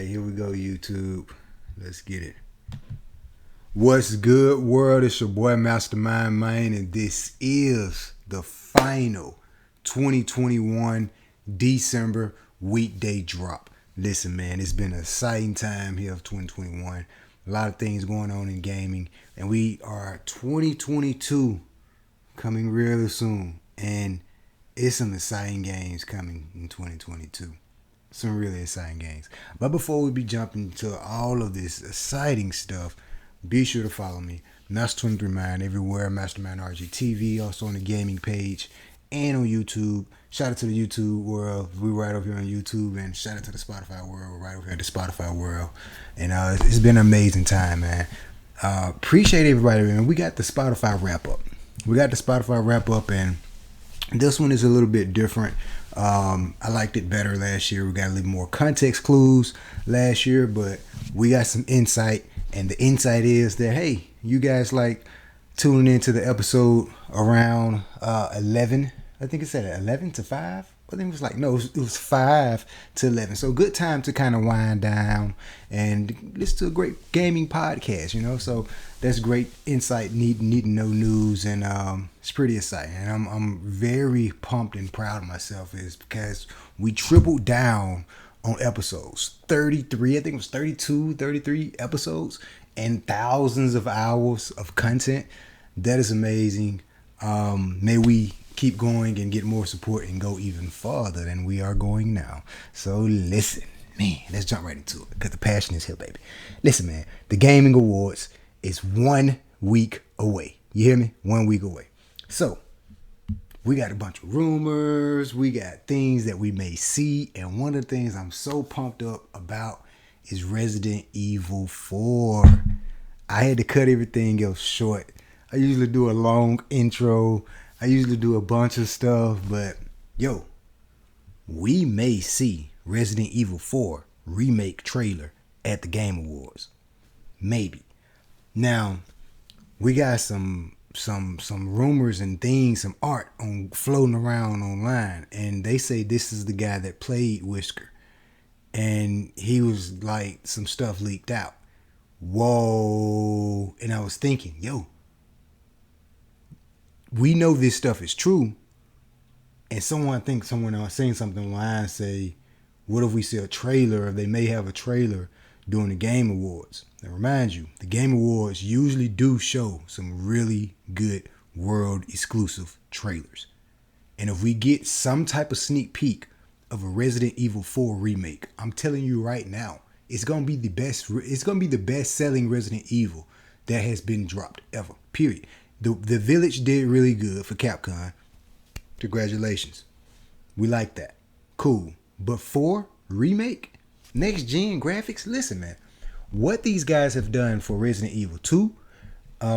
right, here we go, YouTube. Let's get it. What's good, world? It's your boy Mastermind Main, and this is the final 2021 December weekday drop. Listen, man, it's been an exciting time here of 2021. A lot of things going on in gaming, and we are 2022 coming really soon, and it's some exciting games coming in 2022. Some really exciting games. But before we be jumping to all of this exciting stuff, be sure to follow me, Master23Mind, everywhere, Mastermind RGTV, also on the gaming page and on YouTube. Shout out to the YouTube world. We're right over here on YouTube, and shout out to the Spotify world. We're right over here at the Spotify world. And it's been an amazing time, man. Appreciate everybody, man. We got the Spotify wrap up. And this one is a little bit different. I liked it better last year. We got a little more context clues last year, but we got some insight. And the insight is that, hey, you guys like tuning into the episode around 11. I think it said 11 to 5. I think it was like, no, it was 5 to 11. So good time to kind of wind down and listen to a great gaming podcast, you know. So that's great insight, need to know news, and it's pretty exciting. And I'm very pumped and proud of myself is because we tripled down on episodes. 33, I think it was 32, 33 episodes and thousands of hours of content. That is amazing. May we keep going and get more support and go even farther than we are going now. So listen, man, let's jump right into it because the passion is here, baby. Listen, man, the Gaming Awards is 1 week away. You hear me? 1 week away. So we got a bunch of rumors. We got things that we may see. And one of the things I'm so pumped up about is Resident Evil 4. I had to cut everything else short. I usually do a long intro. I usually do a bunch of stuff. But, yo, we may see Resident Evil 4 remake trailer at the Game Awards. Maybe. Now, we got some rumors and things, some art floating around online, and they say this is the guy that played Whisker, and he was like, some stuff leaked out. Whoa. And I was thinking, yo, we know this stuff is true, and someone else saying something online, say, what if we see a trailer, or they may have a trailer during the Game Awards? Now, remind you, the Game Awards usually do show some really good world exclusive trailers. And if we get some type of sneak peek of a Resident Evil 4 remake, I'm telling you right now, it's gonna be the best. It's gonna be the best selling Resident Evil that has been dropped ever. Period. The Village did really good for Capcom. Congratulations. We like that. Cool. But 4 remake, next gen graphics. Listen, man. What these guys have done for Resident Evil 2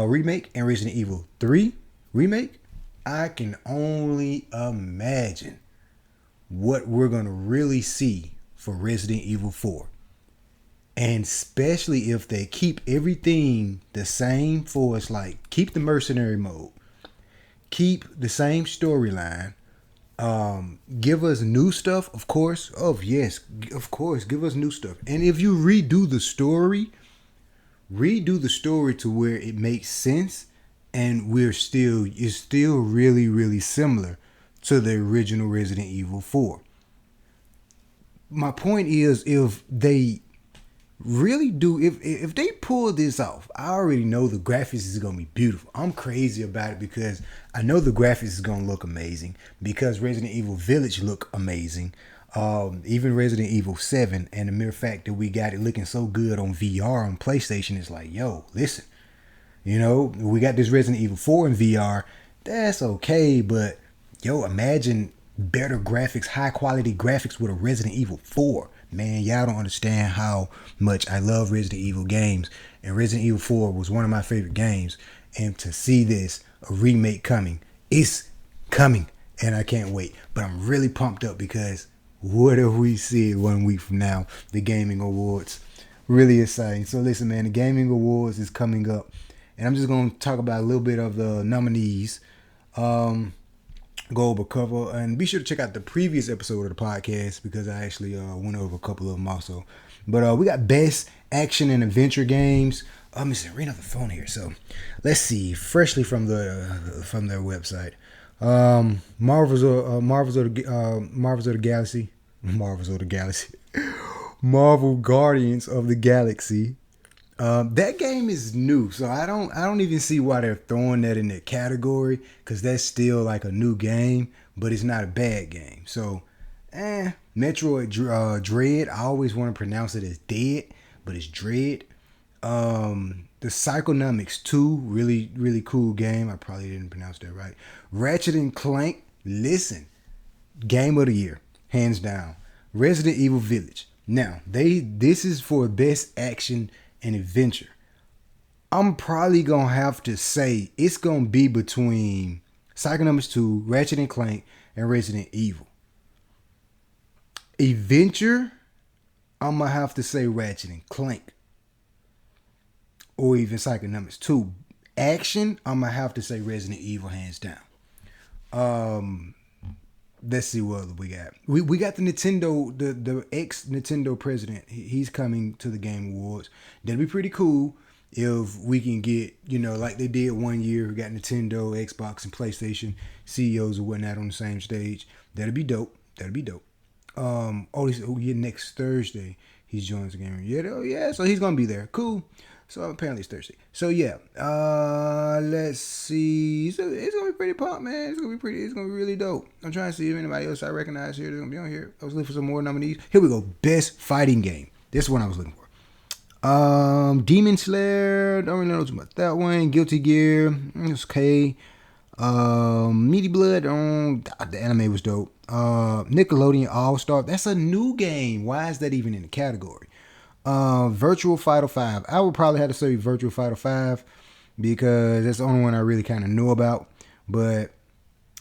remake and Resident Evil 3 remake, I can only imagine what we're going to really see for Resident Evil 4. And especially if they keep everything the same for us, like keep the mercenary mode, keep the same storyline, give us new stuff, of course. Oh yes, of course, give us new stuff. And if you redo the story to where it makes sense, and it's still really, really similar to the original Resident Evil 4. My point is, if they really do, if they pull this off, I already know the graphics is gonna be beautiful. I'm crazy about it because I know the graphics is gonna look amazing, because Resident Evil Village look amazing. Even Resident Evil 7, and the mere fact that we got it looking so good on VR on PlayStation is like, yo, listen, you know, we got this Resident Evil 4 in VR. That's okay, but yo, imagine better graphics, high quality graphics with a Resident Evil 4. Man, y'all don't understand how much I love Resident Evil games, and Resident Evil 4 was one of my favorite games. And to see this, a remake coming, it's coming, and I can't wait. But I'm really pumped up because what if we see it 1 week from now, the Gaming Awards? Really exciting. So listen, man, the Gaming Awards is coming up, and I'm just going to talk about a little bit of the nominees. go over a couple, and be sure to check out the previous episode of the podcast because I actually went over a couple of them also. But we got best action and adventure games. Let me see, read off the phone here. So let's see, freshly from their website. Marvels of the Galaxy, Marvels of the Galaxy, Marvel Guardians of the Galaxy. That game is new, so I don't even see why they're throwing that in that category because that's still like a new game, but it's not a bad game. So, Metroid Dread. I always want to pronounce it as Dead, but it's Dread. The Psychonomics 2, really cool game. I probably didn't pronounce that right. Ratchet and Clank. Listen, game of the year, hands down. Resident Evil Village. Now this is for best action and adventure. I'm probably gonna have to say it's gonna be between Psychonomics 2, Ratchet and Clank, and Resident Evil. Adventure, I'm gonna have to say Ratchet and Clank, or even Psychonomics 2. Action, I'm gonna have to say Resident Evil hands down. Let's see what we got. We got the Nintendo, the ex Nintendo president. He's coming to the Game Awards. That'd be pretty cool if we can get, like they did one year. We got Nintendo, Xbox, and PlayStation CEOs or whatnot on the same stage. That'd be dope. Next Thursday he's joining the game. Yeah. So he's gonna be there. Cool. So apparently it's Thursday. So yeah, let's see. So it's gonna be pretty pumped, man. It's gonna be really dope. I'm trying to see if anybody else I recognize here that's gonna be on here. I was looking for some more nominees. Here we go. Best fighting game. This is what I was looking for. Demon Slayer. Don't really know too much about that one. Guilty Gear. It's okay. Meaty Blood. The anime was dope. Nickelodeon All Star. That's a new game. Why is that even in the category? Virtual Fighter 5. I would probably have to say Virtual Fighter 5 because that's the only one I really kind of know about. But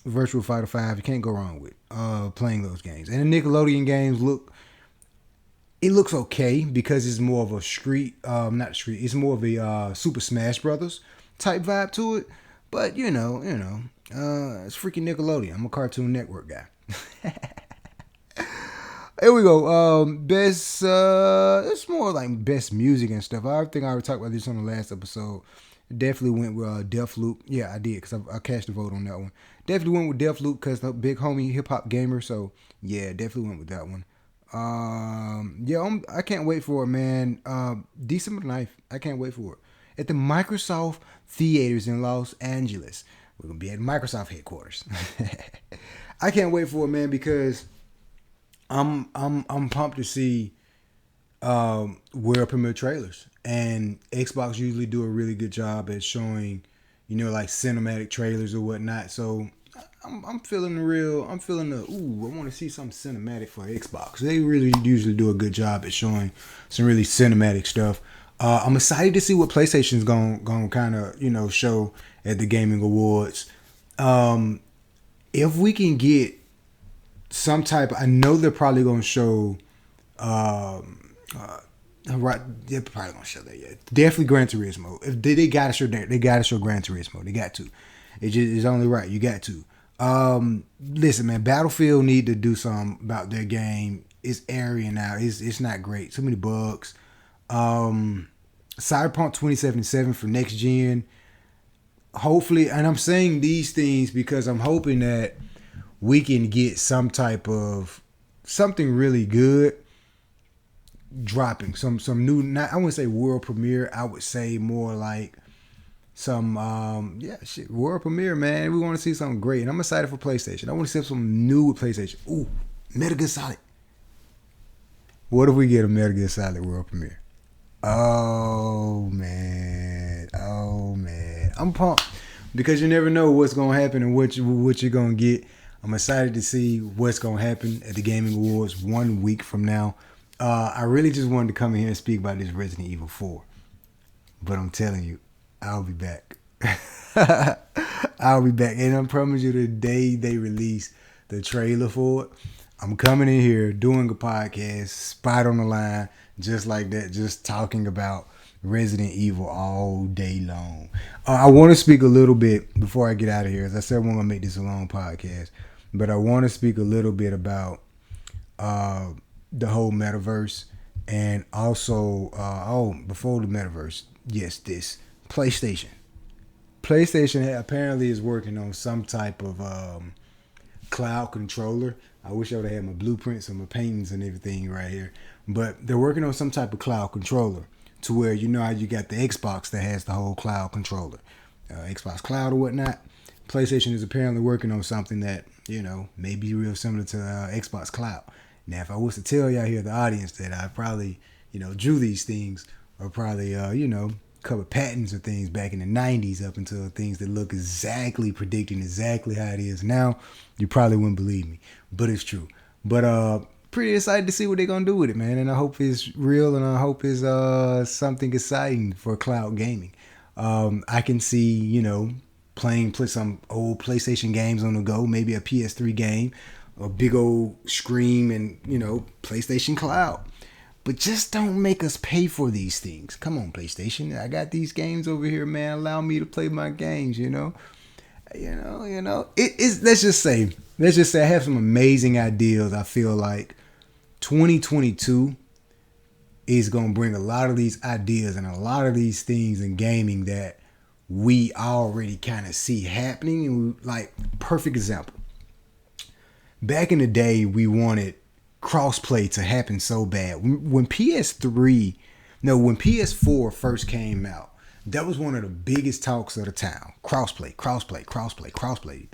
Virtual Fighter 5, you can't go wrong with playing those games. And the Nickelodeon games looks okay because it's more of a it's more of a Super Smash Brothers type vibe to it. But it's freaking Nickelodeon. I'm a Cartoon Network guy. Here we go. Best. It's more like best music and stuff. I think I already talked about this on the last episode. Definitely went with Deathloop. Yeah, I did because I cast a vote on that one. Definitely went with Deathloop because the big homie hip hop gamer. So yeah, definitely went with that one. I can't wait for it, man. December 9th. I can't wait for it at the Microsoft Theaters in Los Angeles. We're gonna be at Microsoft headquarters. I can't wait for it, man, because I'm pumped to see world premiere trailers, and Xbox usually do a really good job at showing, like cinematic trailers or whatnot. So I'm feeling I want to see something cinematic for Xbox. They really usually do a good job at showing some really cinematic stuff. I'm excited to see what PlayStation's gonna kind of show at the Gaming Awards. If we can get some type, I know they're probably gonna show. Right, they're probably gonna show that. Yeah, definitely Gran Turismo. If they gotta show that, they gotta show Gran Turismo. They got to. It's only right. You got to. Listen, man. Battlefield need to do something about their game. It's airy now. It's not great. So many bugs. Cyberpunk 2077 for next gen. Hopefully, and I'm saying these things because I'm hoping that we can get some type of something really good dropping. Some new, not, I wouldn't say world premiere. I would say more like some world premiere, man. We want to see something great, and I'm excited for PlayStation. I want to see something new with PlayStation. Ooh, Metal Gear Solid. What if we get a Metal Gear Solid world premiere? Oh man, I'm pumped because you never know what's gonna happen and what you're gonna get. I'm excited to see what's gonna happen at the Gaming Awards 1 week from now. I really just wanted to come in here and speak about this Resident Evil 4, but I'm telling you, I'll be back. I'll be back, and I promise you, the day they release the trailer for it, I'm coming in here doing a podcast, spot on the line, just like that, just talking about Resident Evil all day long. I want to speak a little bit before I get out of here. As I said, I'm going to make this a long podcast, but I want to speak a little bit about the whole metaverse, and also before the metaverse, yes, this PlayStation. PlayStation apparently is working on some type of cloud controller. I wish I would have had my blueprints and my paintings and everything right here. But they're working on some type of cloud controller to where, you know how you got the Xbox that has the whole cloud controller, Xbox Cloud or whatnot. PlayStation is apparently working on something that, you know, may be real similar to Xbox Cloud. Now, if I was to tell y'all here, the audience, that I probably, you know, drew these things, or probably, you know, covered patents or things back in the 90s up until things that look exactly predicting exactly how it is now, you probably wouldn't believe me. But it's true. But pretty excited to see what they're going to do with it, man. And I hope it's real, and I hope it's something exciting for cloud gaming. I can see, you know, playing some old PlayStation games on the go, maybe a PS3 game, a big old screen, and, you know, PlayStation Cloud. But just don't make us pay for these things. Come on, PlayStation. I got these games over here, man. Allow me to play my games, you know. It's let's just say I have some amazing ideas. I feel like 2022 is going to bring a lot of these ideas and a lot of these things in gaming that we already kind of see happening. And like, perfect example. Back in the day, we wanted crossplay to happen so bad. When PS4 first came out, that was one of the biggest talks of the town. Crossplay.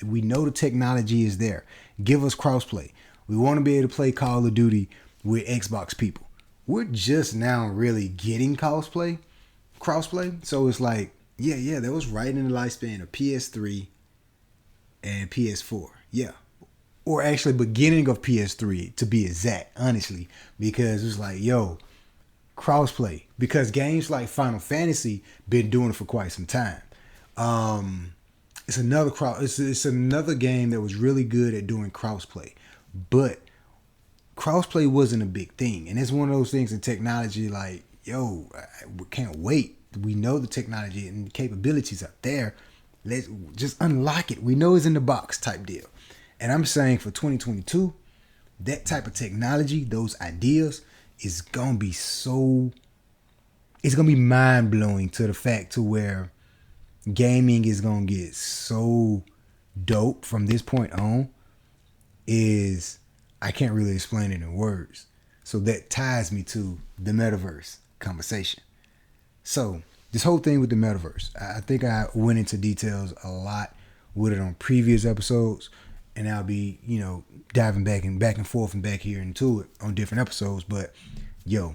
We know the technology is there. Give us crossplay. We want to be able to play Call of Duty with Xbox people. We're just now really getting crossplay. So it's like, yeah, that was right in the lifespan of PS3 and PS4. Yeah. Or actually beginning of PS3, to be exact, honestly. Because it's like, yo, crossplay. Because games like Final Fantasy been doing it for quite some time. It's another game that was really good at doing crossplay. But crossplay wasn't a big thing. And it's one of those things in technology like, yo, we can't wait. We know the technology and the capabilities are there. Let's just unlock it. We know it's in the box type deal. And I'm saying for 2022, that type of technology, those ideas, is going to be it's going to be mind-blowing to the fact to where gaming is going to get so dope from this point on. I can't really explain it in words. So that ties me to the metaverse conversation. So this whole thing with the metaverse, I think I went into details a lot with it on previous episodes. And I'll be, you know, diving back and forth and back here into it on different episodes. But, yo,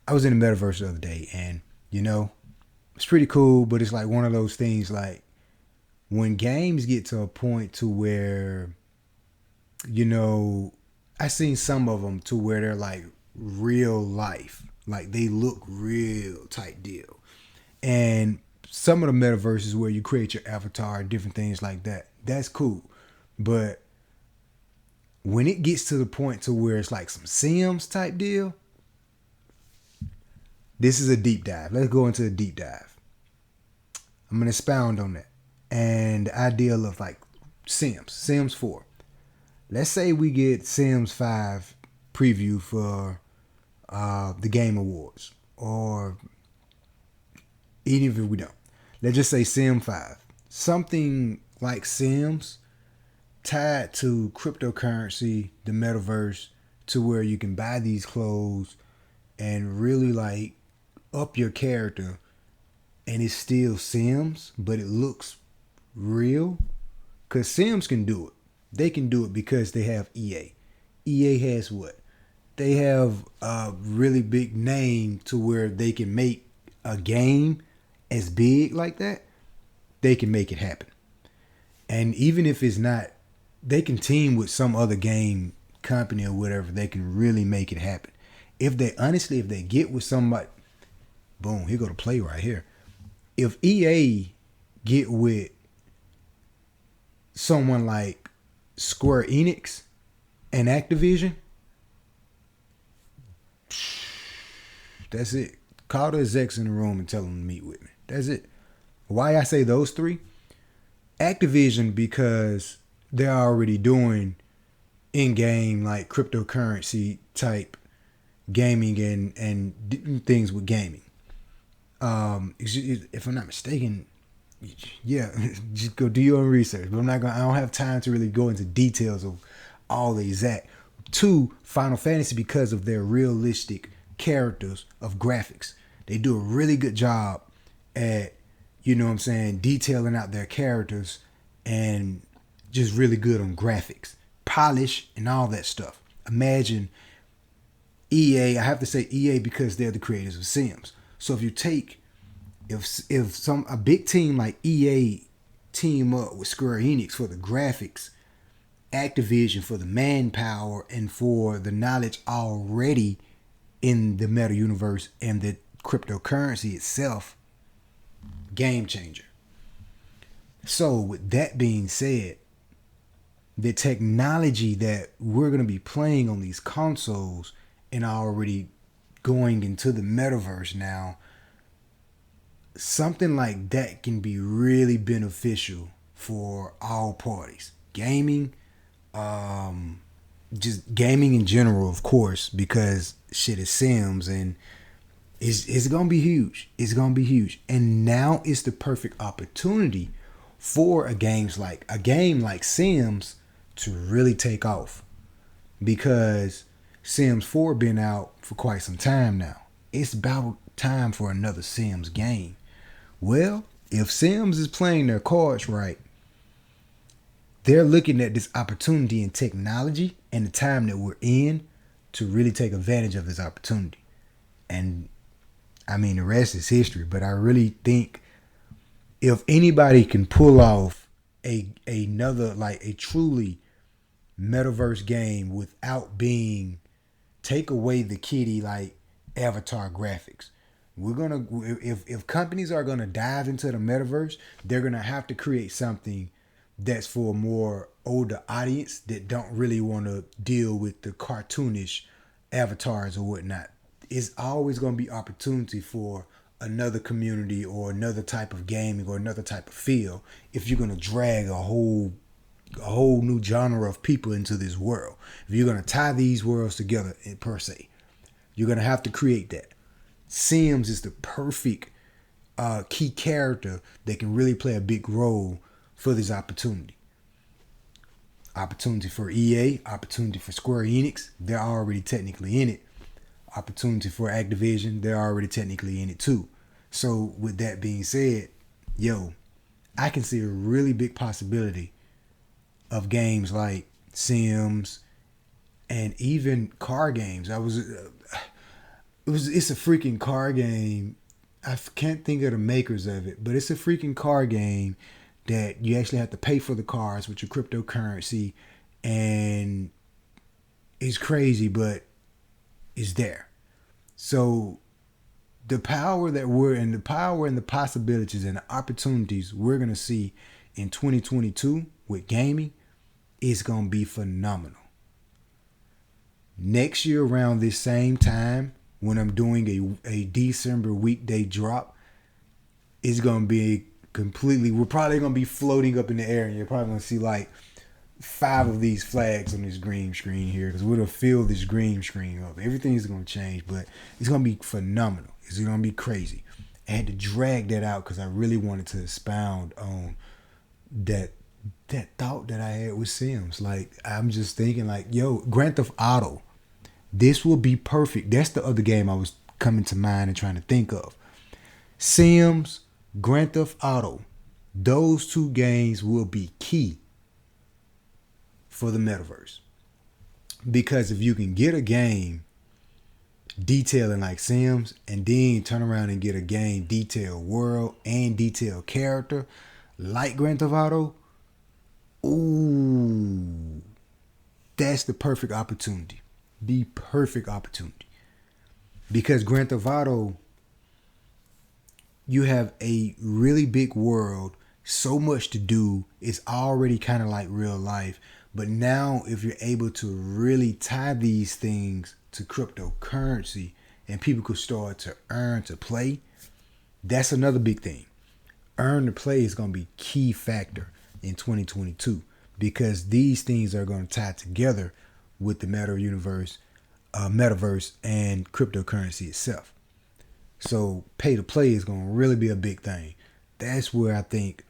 I was in the metaverse the other day, and, you know, it's pretty cool. But it's like one of those things, like, when games get to a point to where, you know, I seen some of them to where they're like real life. Like, they look real type deal. And some of the metaverses where you create your avatar and different things like that, that's cool. But when it gets to the point to where it's like some Sims type deal, this is a deep dive. Let's go into a deep dive. I'm going to expound on that. And the idea of like Sims 4. Let's say we get Sims 5 preview for the Game Awards. Or even if we don't. Let's just say Sim 5. Something like Sims tied to cryptocurrency, the metaverse, to where you can buy these clothes and really like up your character, and it's still Sims, but it looks real. Because Sims can do it. They can do it because they have EA. EA has what? They have a really big name to where they can make a game as big like that. They can make it happen. And even if it's not, they can team with some other game company or whatever. They can really make it happen. If they get with somebody, boom, here go to play right here. If EA get with someone like Square Enix and Activision, that's it. Call the execs in the room and tell them to meet with me. That's it. Why I say those three? Activision, because they're already doing in-game like cryptocurrency type gaming and things with gaming. If I'm not mistaken, yeah, just go do your own research. But I don't have time to really go into details of all the exact. 2, Final Fantasy, because of their realistic characters of graphics. They do a really good job at, detailing out their characters and just really good on graphics, polish, and all that stuff. Imagine EA, I have to say EA because they're the creators of Sims. So if you take, if a big team like EA team up with Square Enix for the graphics, Activision for the manpower and for the knowledge already in the meta universe and the cryptocurrency itself, game changer. So with that being said, the technology that we're going to be playing on these consoles and already going into the metaverse now, something like that can be really beneficial for all parties. Gaming, just gaming in general, of course, because shit is Sims and it's gonna be huge. It's gonna be huge. And now is the perfect opportunity for a game like Sims to really take off, because Sims 4 been out for quite some time now. It's about time for another Sims game. Well, if Sims is playing their cards right, they're looking at this opportunity in technology and the time that we're in to really take advantage of this opportunity. And I mean, the rest is history, but I really think if anybody can pull off another, like a truly metaverse game without being, take away the kiddie like avatar graphics. We're gonna, if companies are gonna dive into the metaverse, they're gonna have to create something that's for a more older audience that don't really want to deal with the cartoonish avatars or whatnot. It's always gonna be opportunity for another community or another type of gaming or another type of feel if you're gonna drag a whole new genre of people into this world. If you're gonna tie these worlds together per se, you're gonna have to create that. Sims is the perfect key character that can really play a big role for this opportunity. Opportunity for EA, opportunity for Square Enix, they're already technically in it. Opportunity for Activision, they're already technically in it too. So with that being said, I can see a really big possibility of games like Sims and even car games. It's a freaking car game. I can't think of the makers of it, but it's a freaking car game that you actually have to pay for the cars with your cryptocurrency, and it's crazy, but it's there. So the power and the possibilities and the opportunities we're gonna see in 2022 with gaming is gonna be phenomenal. Next year around this same time, when I'm doing a December weekday drop, it's gonna be we're probably gonna be floating up in the air, and you're probably gonna see like 5 of these flags on this green screen here, because we're gonna fill this green screen up. Everything's gonna change, but it's gonna be phenomenal. It's gonna be crazy. I had to drag that out because I really wanted to expound on that thought that I had with Sims. Like, I'm just thinking like, Grand Theft Auto, this will be perfect. That's the other game I was coming to mind and trying to think of. Sims, Grand Theft Auto, those 2 games will be key for the metaverse. Because if you can get a game detailing like Sims and then turn around and get a game detailed world and detailed character like Grand Theft Auto, ooh, that's the perfect opportunity. The perfect opportunity. Because Grand Theft Auto, you have a really big world, so much to do. It's already kind of like real life. But now if you're able to really tie these things to cryptocurrency and people could start to earn to play, that's another big thing. Earn to play is going to be key factor in 2022 because these things are going to tie together with the metaverse and cryptocurrency itself. So pay to play is going to really be a big thing. That's where I think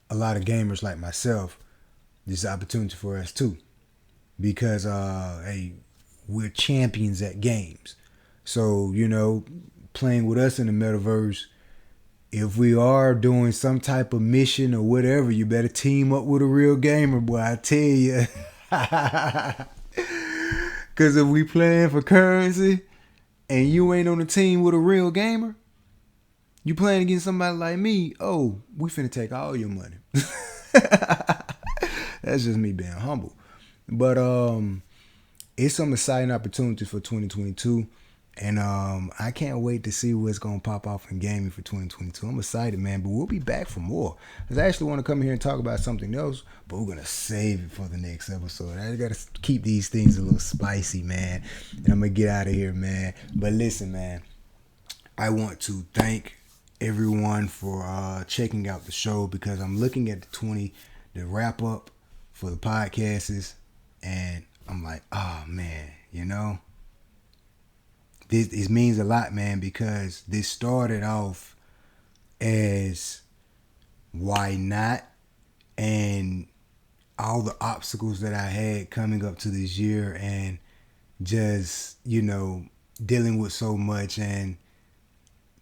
a lot of gamers like myself, there's opportunity for us too. Because, hey, we're champions at games. So, playing with us in the metaverse, if we are doing some type of mission or whatever, you better team up with a real gamer, boy, I tell you. Because if we playing for currency and you ain't on the team with a real gamer, you playing against somebody like me, oh, we finna take all your money. That's just me being humble. But it's some exciting opportunities for 2022. And I can't wait to see what's going to pop off in gaming for 2022. I'm excited, man. But we'll be back for more. Because I actually want to come here and talk about something else. But we're going to save it for the next episode. I got to keep these things a little spicy, man. And I'm going to get out of here, man. But listen, man. I want to thank everyone for checking out the show. Because I'm looking at the wrap up for the podcasts. And I'm like, oh, man, This means a lot, man, because this started off as why not, and all the obstacles that I had coming up to this year, and just, dealing with so much, and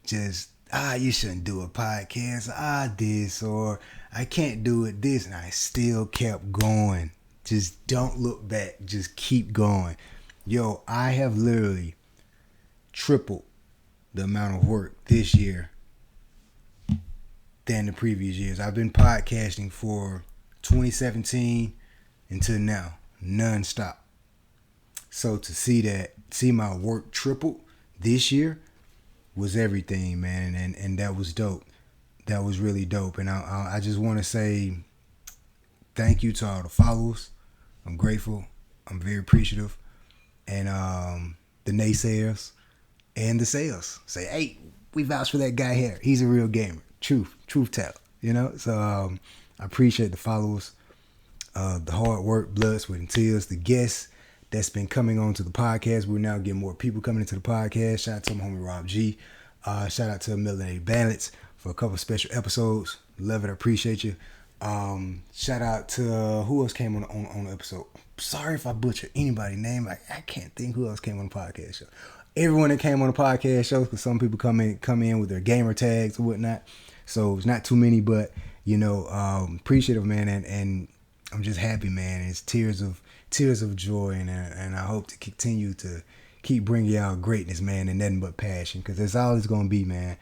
just, you shouldn't do a podcast, this, or I can't do it this, and I still kept going. Just don't look back, just keep going. Yo, I have literally tripled the amount of work this year than the previous years. I've been podcasting for 2017 until now, non-stop. So to see my work tripled this year was everything, man, and that was dope. That was really dope, and I just want to say thank you to all the followers. I'm grateful. I'm very appreciative, and the naysayers. And the sales say, hey, we vouch for that guy here. He's a real gamer. Truth teller, So I appreciate the followers, the hard work, blood, sweat, and tears, the guests that's been coming on to the podcast. We're now getting more people coming into the podcast. Shout out to my homie Rob G. Shout out to Melanated Bandits for a couple of special episodes. Love it. I appreciate you. Shout out to who else came on the episode. Sorry if I butcher anybody's name. I can't think who else came on the podcast show. Everyone that came on the podcast shows, because some people come in with their gamer tags or whatnot. So it's not too many, but appreciative, man, and I'm just happy, man. It's tears of joy, and I hope to continue to keep bringing y'all greatness, man, and nothing but passion, because that's all it's gonna be, man.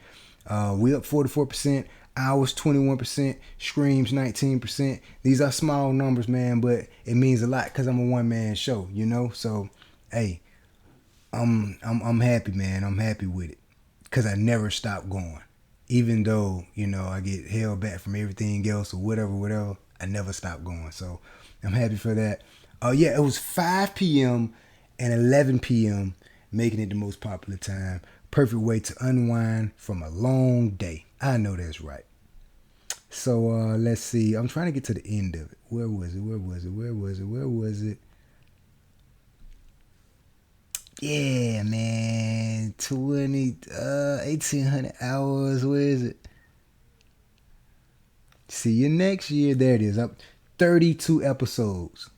We up 44%, hours 21%, streams 19%. These are small numbers, man, but it means a lot because I'm a one-man show, So, hey. I'm happy, man. I'm happy with it because I never stop going. Even though, I get held back from everything else or whatever, I never stop going. So I'm happy for that. It was 5 p.m. and 11 p.m. making it the most popular time. Perfect way to unwind from a long day. I know that's right. So let's see. I'm trying to get to the end of it. Where was it? Yeah, man, 1,800 hours, where is it? See you next year. There it is, up 32 episodes.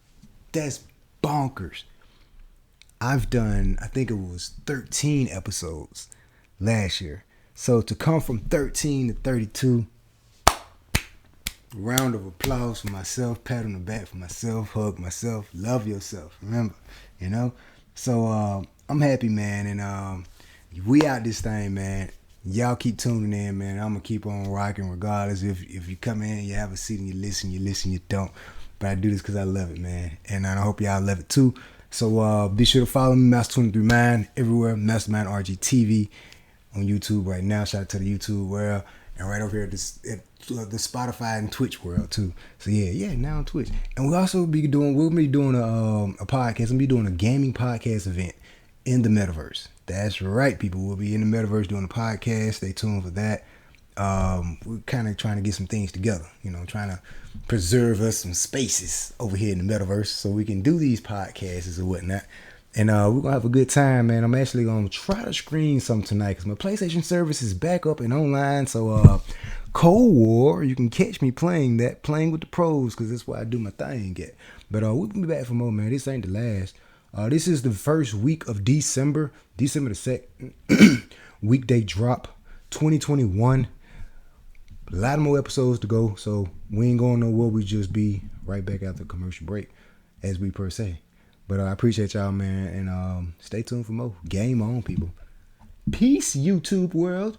That's bonkers. I've done, I think it was 13 episodes last year. So to come from 13 to 32, round of applause for myself, pat on the back for myself, hug myself, love yourself, remember, So, I'm happy, man, and we out this thing, man. Y'all keep tuning in, man. I'm gonna keep on rocking regardless. If you come in, you have a seat and you listen, you don't. But I do this because I love it, man, and I hope y'all love it too. So be sure to follow me, Master23Mind, everywhere. Mastermind RGTV on YouTube right now. Shout out to the YouTube world, and right over here at the Spotify and Twitch world too. So yeah, now on Twitch, and we'll be doing a podcast. We'll be doing a gaming podcast event in the metaverse. That's right, people. We'll be in the metaverse doing a podcast. Stay tuned for that. We're kind of trying to get some things together, trying to preserve us some spaces over here in the metaverse so we can do these podcasts and whatnot. And we're gonna have a good time, man. I'm actually gonna try to screen some tonight because my PlayStation service is back up and online. So Cold War, you can catch me playing with the pros, because that's where I do my thing at. But we'll be back for more, man. This ain't the last. This is the first week of December the 2nd, weekday drop, 2021. A lot more episodes to go, so we ain't going nowhere. We just be right back after commercial break, as we per se. But I appreciate y'all, man, and stay tuned for more. Game on, people. Peace, YouTube world.